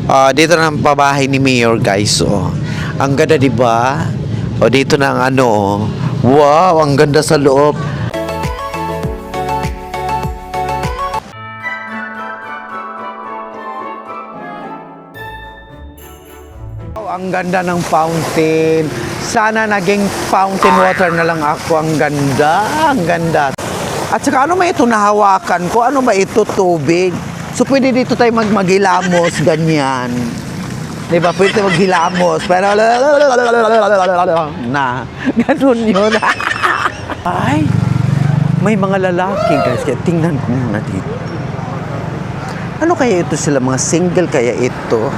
Dito na ang pabahay ni Mayor, guys. Oh. Ang ganda, 'di ba? Dito na ang ano. Wow, ang ganda sa loob. Ang ganda ng fountain. Sana naging fountain water na lang ako. Ang ganda, ang ganda. At saka ano ba ito nahawakan ko? Ano ba ito? Tubig. So pwede dito tayo maghilamos, ganyan. Diba? Pwede tayo maghilamos. Pero na. Ganun yun. Ay, may mga lalaki, guys. Kaya tingnan ko muna dito. Ano kaya ito sila? Mga single kaya ito?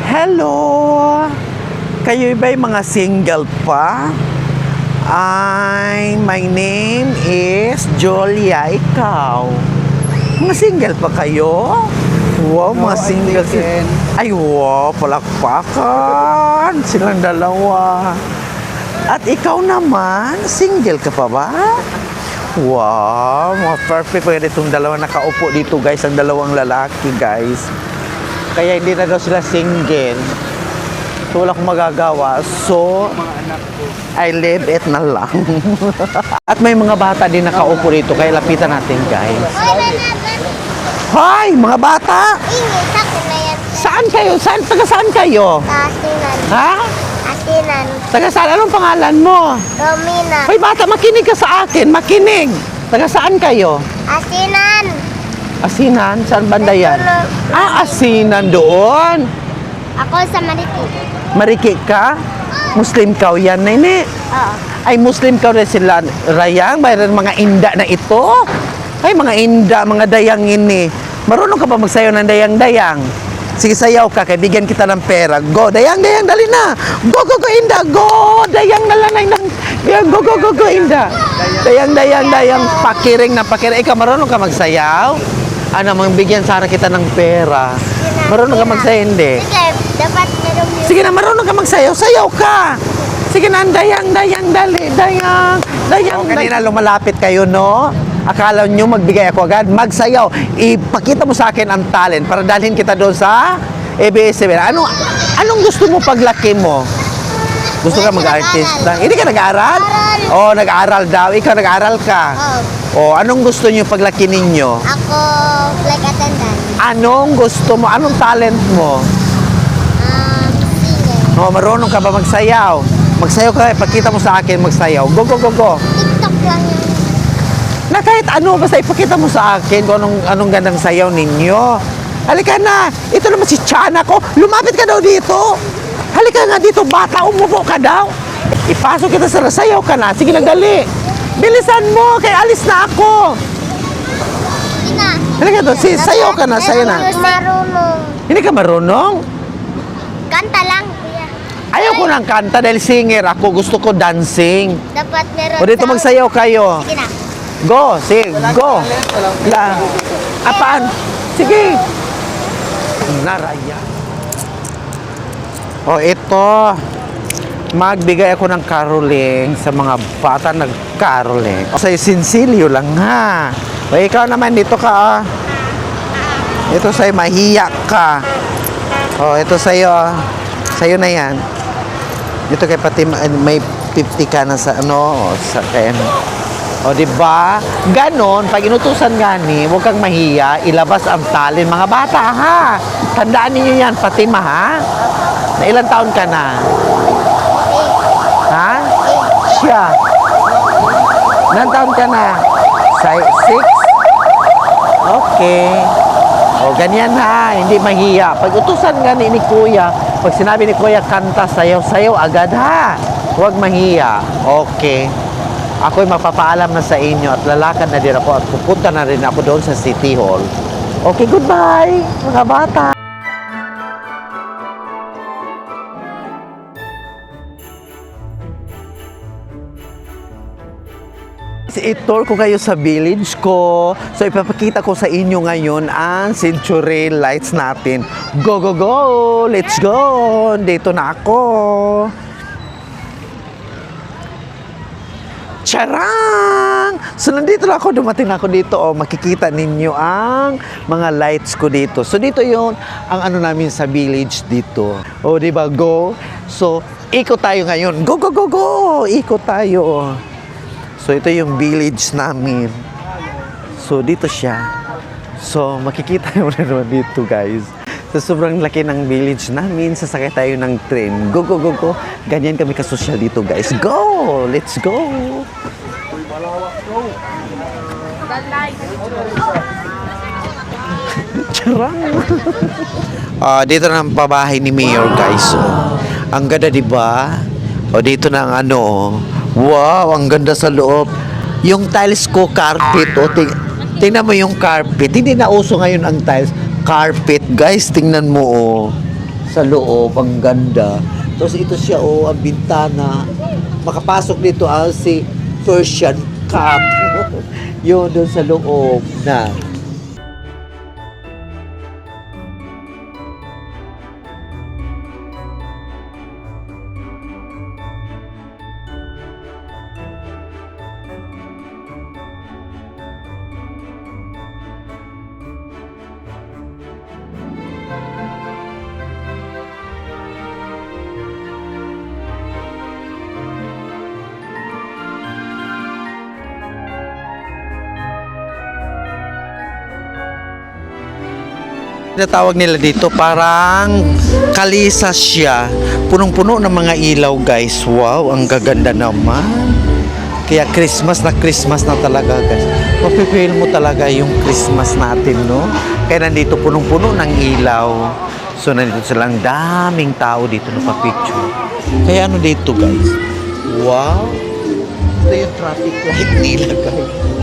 Hello! Kayo ba yung mga single pa? My name is Julia. Ikaw? Mga single pa kayo? Wow, mga single. Ay, wow, palakpakan. Silang dalawa. At ikaw naman, single ka pa ba? Wow, mga perfect. Pwede itong dalawa nakaupo dito, guys. Ang dalawang lalaki, guys. Kaya hindi na daw sila single. So, wala akong magagawa. So, I live it na lang. At may mga bata din nakaupo dito. Kaya lapitan natin, guys. Hi, mga bata! Saan kayo? Taga saan kayo? Asinan. Ha? Asinan. Taga saan? Anong pangalan mo? Romina. Hoy, bata, makinig ka sa akin. Makinig. Taga saan kayo? Asinan. Asinan? Saan banda yan? Asinan doon. Ako sa Mariti. Mariki ka? Muslim ka yan, nene? Oo. Ay, Muslim ka rin sila, Rayang? Mayroon mga inda na ito? Ay, mga inda, mga dayang ini. Marunong ka ba magsayaw ng dayang-dayang? Sige, sayaw ka, kaya bigyan kita ng pera. Go, dayang-dayang, dali na. Go, go, go, inda. Go, dayang na lang. Go, go, go, go, inda. Dayang-dayang, dayang, pakiring na pakiring. Ikaw, marunong ka magsayaw? Ano, bigyan sana kita ng pera. Marunong ka magsayaw, hindi? Sige, dapat meron yun. Sige na, marunong ka magsayaw. Sayaw ka. Sige na, dayang, dali, dayang. Kanina lumalapit kayo, no? Akala nyo magbigay ako agad. Magsayaw. Ipakita mo sa akin ang talent para dalhin kita doon sa ABS-CBN. Anong gusto mo paglaki mo? Gusto ka mag-artista? Hindi ka nag-aaral? Oo, nag-aaral daw. Ikaw nag-aaral ka? Oo. Anong gusto nyo paglaki ninyo? Ako, flight attendant. Anong gusto mo? Anong talent mo? Singer. Marunong ka ba magsayaw? Magsayaw ka, ipakita mo sa akin magsayaw. Go, go, go, go. TikTok lang yun. Na kahit ano, basta ipakita mo sa akin kung anong gandang sayaw ninyo. Halika na. Ito naman si Chana ko. Lumapit ka daw dito. Halika nga dito, bata. Umupo ka daw. Ipasok kita sa sayaw ka na. Sige na, dali. Bilisan mo, kaya alis na ako. Sige na. Halika doon, sayaw ka na, sayaw na. Marunong. Hindi ka marunong? Kanta lang, kuya. Ayaw ko ng kanta dahil singer ako. Gusto ko dancing. Dapat meron O dito magsayaw kayo. Sige na. Go, sige, go. La. Apaan? Sige. Naraya. Ito. Magbigay ako ng caroling sa mga bata nag-caroling. Sa sinsilyo lang, ha. Ikaw naman, dito ka, Ito sa'yo, mahiya ka. Ito sa'yo, Sa'yo na yan. Dito kay pati may 50 ka na sa sa kaya. Diba? Ganon, pag inutusan gani, huwag kang mahiya, ilabas ang talent. Mga bata, ha? Tandaan niyo yan, Fatima, ha? Na ilang taon ka na? Ha? Siya. Ilang taon ka na? 6? Okay. Ganyan, ha? Hindi mahiya. Pag utusan gani ni Kuya, pag sinabi ni Kuya, kanta, sayaw-sayaw agad, ha? Huwag mahiya. Okay. Ako'y mapapaalam na sa inyo at lalakad na din ako at pupunta na rin ako doon sa City Hall. Okay, goodbye, mga bata. I-tour ko kayo sa village ko. So, ipapakita ko sa inyo ngayon ang century lights natin. Go, go, go! Let's go! Dito na ako. Charang! So, nandito na ako, dumating na ako dito. Oh, makikita ninyo ang mga lights ko dito. So, dito yon ang ano namin sa village dito. Oh, di ba? Go! So, ikot tayo ngayon. Go, go, go, go! Ikot tayo. So, ito yung village namin. So, dito siya. So, makikita nyo na naman dito, guys. So, sobrang laki ng village namin. Sasakay tayo ng train. Go, go, go, go. Ganyan kami kasosyal dito, guys. Go! Let's go! Charang! Dito na ang pabahay ni Mayor, guys. Oh. Ang ganda, di ba? Dito na ang ano. Wow, ang ganda sa loob. Yung tiles ko, carpet. Tingnan mo yung carpet. Hindi na uso ngayon ang tiles. Carpet, guys. Tingnan mo, sa loob. Ang ganda. Tapos ito siya, ang bintana. Makapasok dito si Persian cat. Yun, doon sa loob na. Tinatawag nila dito parang kalisa siya. Punong-puno ng mga ilaw, guys. Wow, ang gaganda naman. Kaya Christmas na talaga, guys. Mapipil mo talaga yung Christmas natin, no? Kaya nandito punong-puno ng ilaw. So nandito silang daming tao dito na pa-picture. Kaya ano dito, guys? Wow. Ito yung traffic light nila, guys.